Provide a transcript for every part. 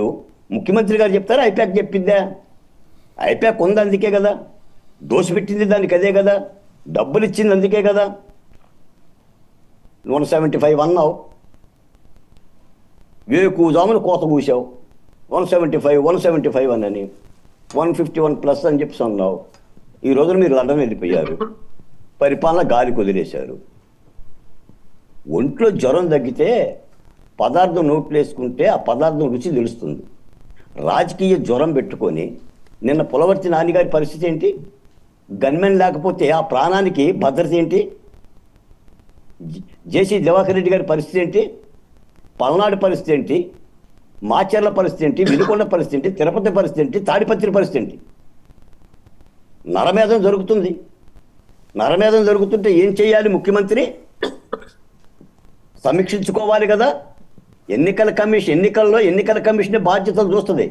డబ్బులు ముఖ్యమంత్రి గారు చెప్తారా ఐపాక్ చెప్పిందా? ఐపాక్ ఉంది అందుకే కదా, దోషపెట్టింది దానికి అదే కదా, డబ్బులు ఇచ్చింది అందుకే కదా. 175 అన్నావు, వేకుజామున కోత కూసావు 175 అని 151+ అని చెప్పి అన్నావు. ఈ రోజున మీరు లండన్ వెళ్ళిపోయారు, పరిపాలన గాలి కుదిరేశారు. ఒంట్లో జ్వరం తగ్గితే పదార్థం నోట్లు వేసుకుంటే ఆ పదార్థం రుచి తెలుస్తుంది. రాజకీయ జ్వరం పెట్టుకొని నిన్న పులవర్తి నాన్నగారి పరిస్థితి ఏంటి? గన్మెన్ లేకపోతే ఆ ప్రాణానికి భద్రత ఏంటి? జేసీ దివాకర్ రెడ్డి గారి పరిస్థితి ఏంటి? పల్నాడు పరిస్థితి ఏంటి? మాచర్ల పరిస్థితి ఏంటి? వినుకొండ పరిస్థితి ఏంటి? తిరుపతి పరిస్థితి ఏంటి? తాడిపత్రి పరిస్థితి ఏంటి? నరమేధం జరుగుతుంది. నరమేధం జరుగుతుంటే ఏం చేయాలి ముఖ్యమంత్రి? సమీక్షించుకోవాలి కదా. ఎన్నికల కమిషన్ బాధ్యతలు చూస్తుంది,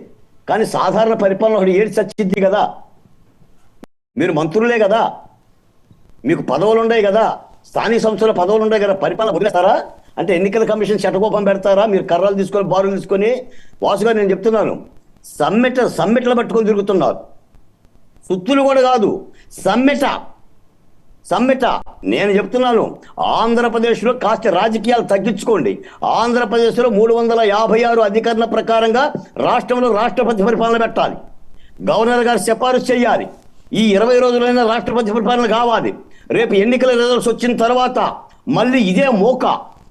కానీ సాధారణ పరిపాలన ఒకటి ఏడు సచ్చిద్ది కదా. మీరు మంత్రులే కదా, మీకు పదవులు ఉన్నాయి కదా, స్థానిక సంస్థల పదవులు ఉన్నాయి కదా, పరిపాలన వదిలేస్తారా? అంటే ఎన్నికల కమిషన్ శటకోపం పెడతారా? మీరు కర్రలు తీసుకొని బారులు తీసుకొని. వాసుగా నేను చెప్తున్నాను, సమ్మెటలు పట్టుకొని తిరుగుతున్నారు. సుత్తులు కూడా కాదు, సమ్మెట. నేను చెప్తున్నాను, ఆంధ్రప్రదేశ్లో కాస్త రాజకీయాలు తగ్గించుకోండి. ఆంధ్రప్రదేశ్లో 356 అధికరణ ప్రకారంగా రాష్ట్రంలో రాష్ట్రపతి పరిపాలన పెట్టాలి. గవర్నర్ గారు సిఫారసు చేయాలి. ఈ 20 రోజులైనా రాష్ట్రపతి పరిపాలన కావాలి. రేపు ఎన్నికల రిజల్ట్స్ వచ్చిన తర్వాత మళ్ళీ ఇదే మోక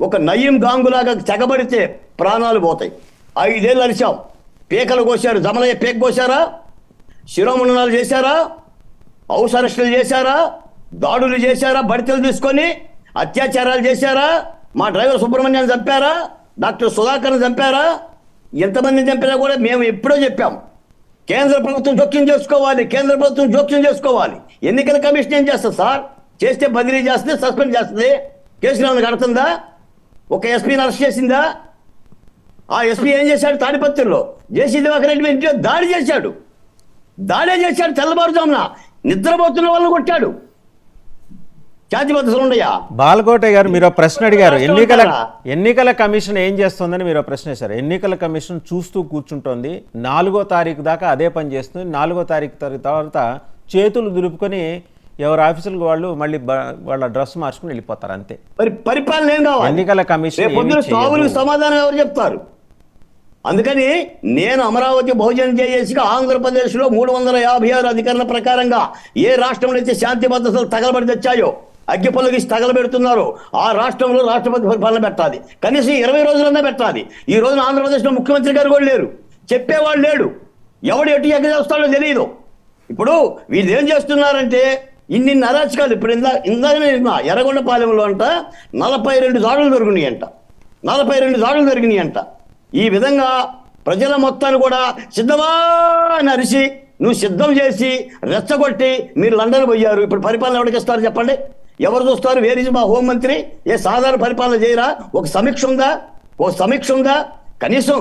ఒక నయీం గాంగులాగా తెగబడితే ప్రాణాలు పోతాయి. 5 ఏళ్ళు అరిచాం, పేకలు కోశారు. జమలయ్య పేక కోశారా? శిరోమండనాలు చేశారా? హౌస్ అరెస్టులు చేశారా? దాడులు చేశారా? బడితలు తీసుకొని అత్యాచారాలు చేశారా? మా డ్రైవర్ సుబ్రహ్మణ్యాన్ని చంపారా? డాక్టర్ సుధాకర్ని చంపారా? ఎంతమందిని చంపారా కూడా మేము ఎప్పుడో చెప్పాం. కేంద్ర ప్రభుత్వం జోక్యం చేసుకోవాలి. ఎన్నికల కమిషన్ ఏం చేస్తుంది సార్? చేస్తే బదిలీ చేస్తుంది, సస్పెండ్ చేస్తుంది. కేసులు ఏమైనా కడుతుందా? ఒక ఎస్పీని అరెస్ట్ చేసిందా? ఆ ఎస్పీ ఏం చేశాడు? తాడిపత్రిలో జేసీ దివాకర్ రెడ్డి ఇంట్లో దాడి చేశాడు. తెల్లవారుజామున నిద్రపోతున్న వాళ్ళని కొట్టాడు. జాతి భద్రతలు ఉండయా? బాలకోటయ్య గారు మీరు ప్రశ్న అడిగారు, ఎన్నికల కమిషన్ ఏం చేస్తుందని మీరు ప్రశ్న వేశారు. ఎన్నికల కమిషన్ చూస్తూ కూర్చుంటోంది. 4వ తారీఖు దాకా అదే పని చేస్తుంది. 4వ తారీఖు తర్వాత చేతులు దులుపుకొని ఎవరు ఆఫీసులకు వాళ్ళు మళ్ళీ వాళ్ళ డ్రెస్ మార్చుకుని వెళ్ళిపోతారు, అంతే. మరి పరిపాలన ఏం కావాలి? ఎన్నికల కమిషన్ సమాధానం ఎవరు చెప్తారు? అందుకని నేను అమరావతి బహుజన జేఏసీగా ఆంధ్రప్రదేశ్లో 356 అధికరణ ప్రకారంగా ఏ రాష్ట్రంలో అయితే శాంతి భద్రతలు తగలబడి తెచ్చాయో, అగ్గిపొలగిసి తగలబెడుతున్నారో ఆ రాష్ట్రంలో రాష్ట్రపతి పరిపాలన పెట్టాలి. కనీసం 20 రోజులన్నా పెట్టాలి. ఈ రోజున ఆంధ్రప్రదేశ్లో ముఖ్యమంత్రి గారు కూడా లేరు, చెప్పేవాళ్ళు లేడు. ఎవడు ఎటు ఎక్కడ చేస్తాడో తెలియదు. ఇప్పుడు వీళ్ళు ఏం చేస్తున్నారంటే ఇన్ని అరాచకాలు. ఇప్పుడు ఇందాకనే ఎర్రగొండపాలెంలో అంట 42 దాడులు జరిగినాయంట. ఈ విధంగా ప్రజల మొత్తాన్ని కూడా సిద్ధమా అని అరిసి నువ్వు సిద్ధం చేసి రెచ్చగొట్టి మీరు లండన్ పోయారు. ఇప్పుడు పరిపాలన ఎవరికి ఇస్తారు చెప్పండి? ఎవరు చూస్తారు? వేర్ ఇస్ మా హోంమంత్రి? ఏ సాధారణ పరిపాలన చేయరా? ఒక సమీక్ష ఉందా? కనీసం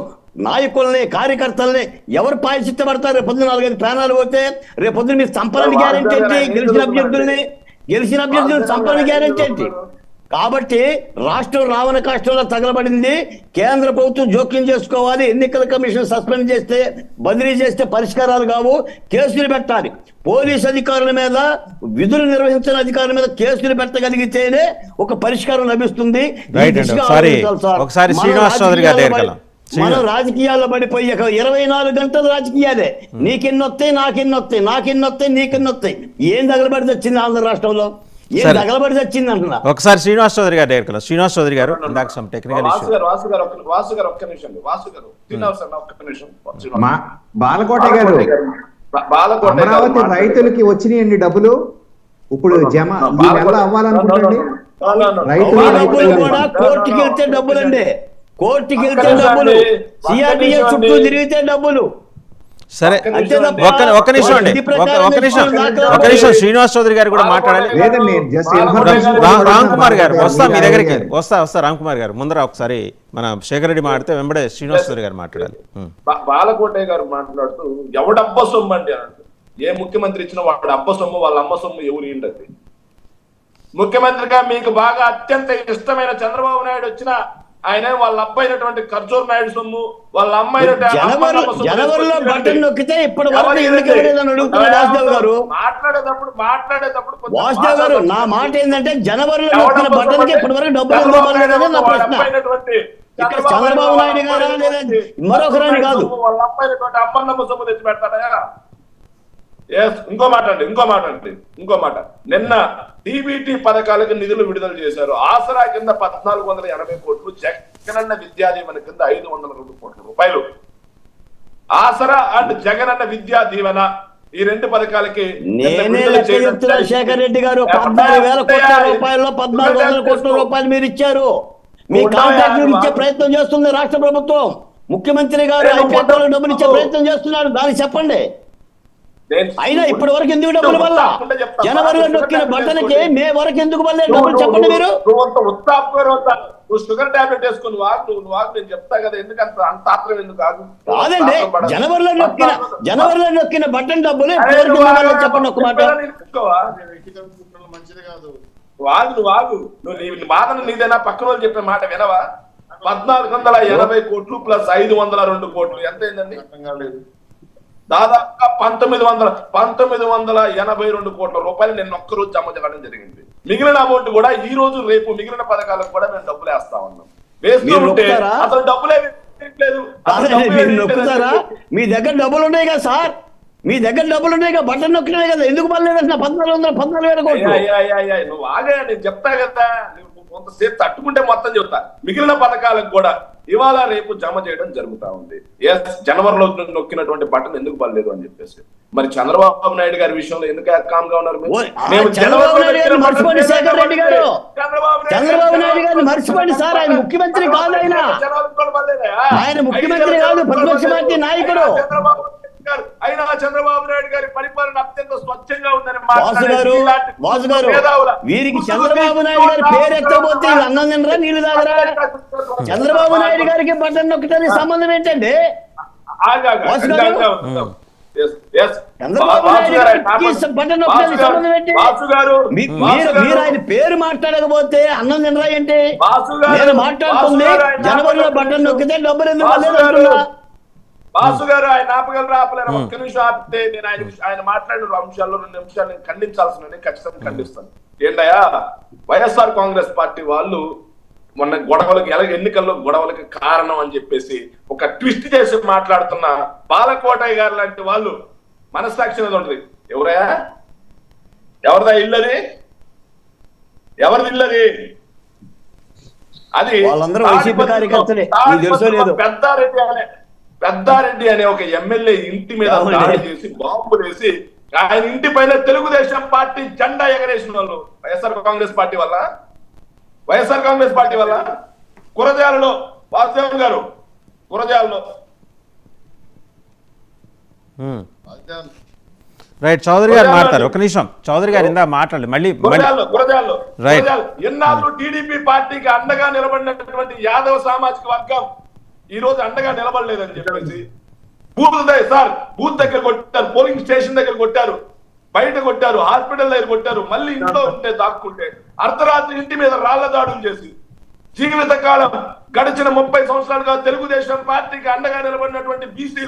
నాయకుల్ని, కార్యకర్తల్ని ఎవరు పాయచిత్తపడతారు? రేపు పొద్దున 4-5 ప్రాణాలు పోతే రేపు పొద్దున మీరు చంపాలని గ్యారెంటీ ఏంటి? గెలిచిన అభ్యర్థుల్ని చంపాలని గ్యారెంటీ ఏంటి? కాబట్టి రాష్ట్రం రావణ కాష్టంలో తగలబడింది. కేంద్ర ప్రభుత్వం జోక్యం చేసుకోవాలి. ఎన్నికల కమిషన్ సస్పెండ్ చేస్తే, బదిలీ చేస్తే పరిష్కారాలు కావు. కేసులు పెట్టాలి. పోలీస్ అధికారుల మీద, విధులు నిర్వహించిన అధికారుల మీద కేసులు పెట్టగలిగితేనే ఒక పరిష్కారం లభిస్తుంది. మనం రాజకీయాల్లో పడిపోయి 24 గంటలు రాజకీయాలే. నీకెన్నొత్తాయి, నాకెన్నొత్తాయి. ఏం తగలబడి వచ్చింది ఆంధ్ర రాష్ట్రంలో? ఒకసారి శ్రీనివాస్ చౌదరి గారు దగ్గర. శ్రీనివాస్ చౌదరి గారు ఇందాక సమ్ టెక్నికల్ బాలకోట గారు, అమరావతి రైతులకి వచ్చినాయండి డబ్బులు. ఇప్పుడు జమ అవ్వాలనుకుంటండి. కోర్టుకి వెళ్తే డబ్బులండి, సిఆర్డీఏ చుట్టూ తిరిగితే డబ్బులు. సరే, ఒక్క నిమిషం శ్రీనివాస్ చౌదరి గారు కూడా మాట్లాడాలి. రామ్ కుమార్ గారు వస్తా మీ దగ్గరికి, వస్తా రామ్ కుమార్ గారు. ముందర ఒకసారి మన శేఖర్ రెడ్డి మాట్లాడితే వెంబడే శ్రీనివాస్ చౌదరి గారు మాట్లాడాలి. బాలకోటయ్య గారు మాట్లాడుతూ ఎవడబ్బ సొమ్ము అండి అన్నట్టు. ఏ ముఖ్యమంత్రి ఇచ్చిన వాడు అబ్బ సొమ్ము, వాళ్ళ అమ్మ సొమ్ము ఎవరు ఏంటది? ముఖ్యమంత్రిగా మీకు బాగా అత్యంత ఇష్టమైన చంద్రబాబు నాయుడు వచ్చిన ఆయన వాళ్ళ అబ్బాయి అయినటువంటి ఖర్జూర్ నాయుడు సొమ్ము, వాళ్ళ అమ్మాయి జనవరిలో బటన్ నొక్కితే ఇప్పటి వరకు ఎందుకు ఇవ్వలేదని అడుగుతున్నారు వాసుదేవ్ గారు. మాట్లాడేటప్పుడు వాసుదేవ్ గారు, నా మాట ఏంటంటే జనవరిలో నొక్కిన బటన్ కి ఇప్పటి వరకు డబ్బులు ఎందుకు ఇవ్వలేదని నా ప్రశ్న. ఇక్కడ చంద్రబాబు నాయుడు గారా లేదా మరొకరని కాదు. వాళ్ళ అమ్మాయి అమ్మన్నమ్మ సొమ్ము తెచ్చి పెడతాడా? ఇంకో మాట నిన్న టీబీటీ పథకాలకు నిధులు విడుదల చేశారు. ఆసరా కింద 1480 కోట్లు, జగనన్న విద్యా దీవెన కింద 502 కోట్ల రూపాయలు. ఆసరా అండ్ జగనన్న విద్యా దీవెన ఈ రెండు పథకాలకి నేనే లెక్క చెప్తున్నా శేఖర్ రెడ్డి గారు. 14,000 కోట్ల రూపాయల్లో 1,400 కోట్ల రూపాయలు మీరు ఇచ్చారు. మీ కాంట్రాక్ట్ ఇచ్చే ప్రయత్నం చేస్తుంది రాష్ట్ర ప్రభుత్వం. ముఖ్యమంత్రి గారు ఐపీఎల్ డబ్బులు ఇచ్చే ప్రయత్నం చేస్తున్నారు. దానికి చెప్పండి. అయినా ఇప్పటి వరకు ఎందుకు డబ్బులు వల్ల జనవరిలో నొక్కిన బట్టలకి మే వరకు ఎందుకు వల్లే డబ్బులు చెప్పండి మీరు. నువ్వు షుగర్ టాబ్లెట్ వేసుకుని వాగు, నేను చెప్తా కదా. ఎందుకంత అంత ఆత్రం ఎందుకు కాదు? కాదండి, జనవరిలో నొక్కిన బట్టన్ డబ్బులు చెప్పండి ఒక్క మాట. మంచిది కాదు. వాగు నువ్వు నీ బాధను నీదేనా? పక్కన వాళ్ళు చెప్పిన మాట వినవా? 1480 కోట్లు ప్లస్ 502 కోట్లు ఎంత అయిందండి? దాదాపుగా 1982 కోట్ల రూపాయలు నేను ఒక్కరోజు జమ చేయడం జరిగింది. మిగిలిన అమౌంట్ కూడా ఈ రోజు రేపు మిగిలిన పథకాలకు కూడా మేము డబ్బులు వేస్తా ఉన్నాం. వేస్తూ ఉంటే అసలు డబ్బులే లేదు. నొక్కుతారా? మీ దగ్గర డబ్బులు ఉన్నాయి కదా సార్, మీ దగ్గర డబ్బులు ఉన్నాయి కదా, బట్టలు నొక్కినాయి కదా, ఎందుకు పర్లేదు? 14,000 కోట్లు. నువ్వు ఆగా, నేను చెప్తా కదా. కొంతసేపు తట్టుకుంటే మొత్తం చెప్తా. మిగిలిన పథకాలకు కూడా ఇవాళ రేపు జమ చేయడం జరుగుతా ఉంది. జనవరిలో నొక్కినటువంటి బటన్ ఎందుకు పడలేదు అని చెప్పేసి. మరి చంద్రబాబు నాయుడు గారి విషయంలో ఎందుకు కామ్ గా ఉన్నారు? చంద్రబాబు నాయుడు గారిని మర్చిపోండి శేఖర్ రెడ్డి గారు. చంద్రబాబు నాయుడు గారిని మర్చిపోండి సార్. ఆయన ముఖ్యమంత్రి కాదు. ఆయన ముఖ్యమంత్రి కాదు, ప్రతిపక్ష పార్టీ నాయకుడు. అయినా చంద్రబాబు నాయుడు గారి పరిపాలన అత్యంత స్వచ్ఛంగా ఉందని వాసు గారు, వీరికి చంద్రబాబు నాయుడు గారి పేరు ఎత్తకపోతే అన్నం తినరా, నీళ్లు తాగరా? చంద్రబాబు నాయుడు గారికి బటన్ నొక్కడానికి సంబంధం ఏంటండి? చంద్రబాబు నాయుడు గారికి బటన్ నొక్కడానికి సంబంధం ఏంటి? మీరు ఆయన పేరు మాట్లాడకపోతే అన్నం తినరా ఏంటి? నేను మాట్లాడుతుంది జనవరిలో బటన్ నొక్కితే డబ్బులు ఎందుకు అంటున్నా. బాసు గారు ఆయన ఆపలేరు. ఒక్క నిమిషం ఆపితే నేను ఆయన మాట్లాడిన అంశాల్లో 2 నిమిషాలు నేను ఖండించాల్సిన ఖచ్చితంగా ఖండిస్తాను. ఏంటయ్యా, వైఎస్ఆర్ కాంగ్రెస్ పార్టీ వాళ్ళు మొన్న ఎన్నికల్లో గొడవలకి కారణం అని చెప్పేసి ఒక ట్విస్ట్ చేసి మాట్లాడుతున్న బాలకోటయ్య గారు లాంటి వాళ్ళు మనస్సాక్షి అనేది ఉంటుంది. ఎవరిదా ఇల్లది? ఎవరిది ఇల్లది? అది పెద్దారెడ్డి అనే ఒక ఎమ్మెల్యే ఇంటి మీద దాడి చేసి బాంబులు వేసి ఆయన ఇంటి పైన తెలుగుదేశం పార్టీ జెండా ఎగరేసిన వాళ్ళు వైఎస్ఆర్ కాంగ్రెస్ పార్టీ వల్ల కురజాలలో వాసుదేవ్ గారు రైట్. చౌదరి గారు మాట్లాడతారు. ఒక నిమిషం చౌదరి గారు ఇందా మాట్లాడండి. మళ్ళీ ఎన్నాళ్ళు టీడీపీ పార్టీకి అండగా నిలబడినటువంటి యాదవ సామాజిక వర్గం ఈ రోజు అండగా నిలబడలేదని చెప్పేసి బూత్ దగ్గర కొట్టారు, పోలింగ్ స్టేషన్ దగ్గర కొట్టారు, బయట కొట్టారు, హాస్పిటల్ దగ్గర కొట్టారు, మళ్ళీ ఇంట్లో ఉంటే దాక్కుంటే అర్ధరాత్రి ఇంటి మీద రాళ్ల దాడులు చేసి జీవితకాలం గడిచిన 30 సంవత్సరాలుగా తెలుగుదేశం పార్టీకి అండగా నిలబడినటువంటి బీసీ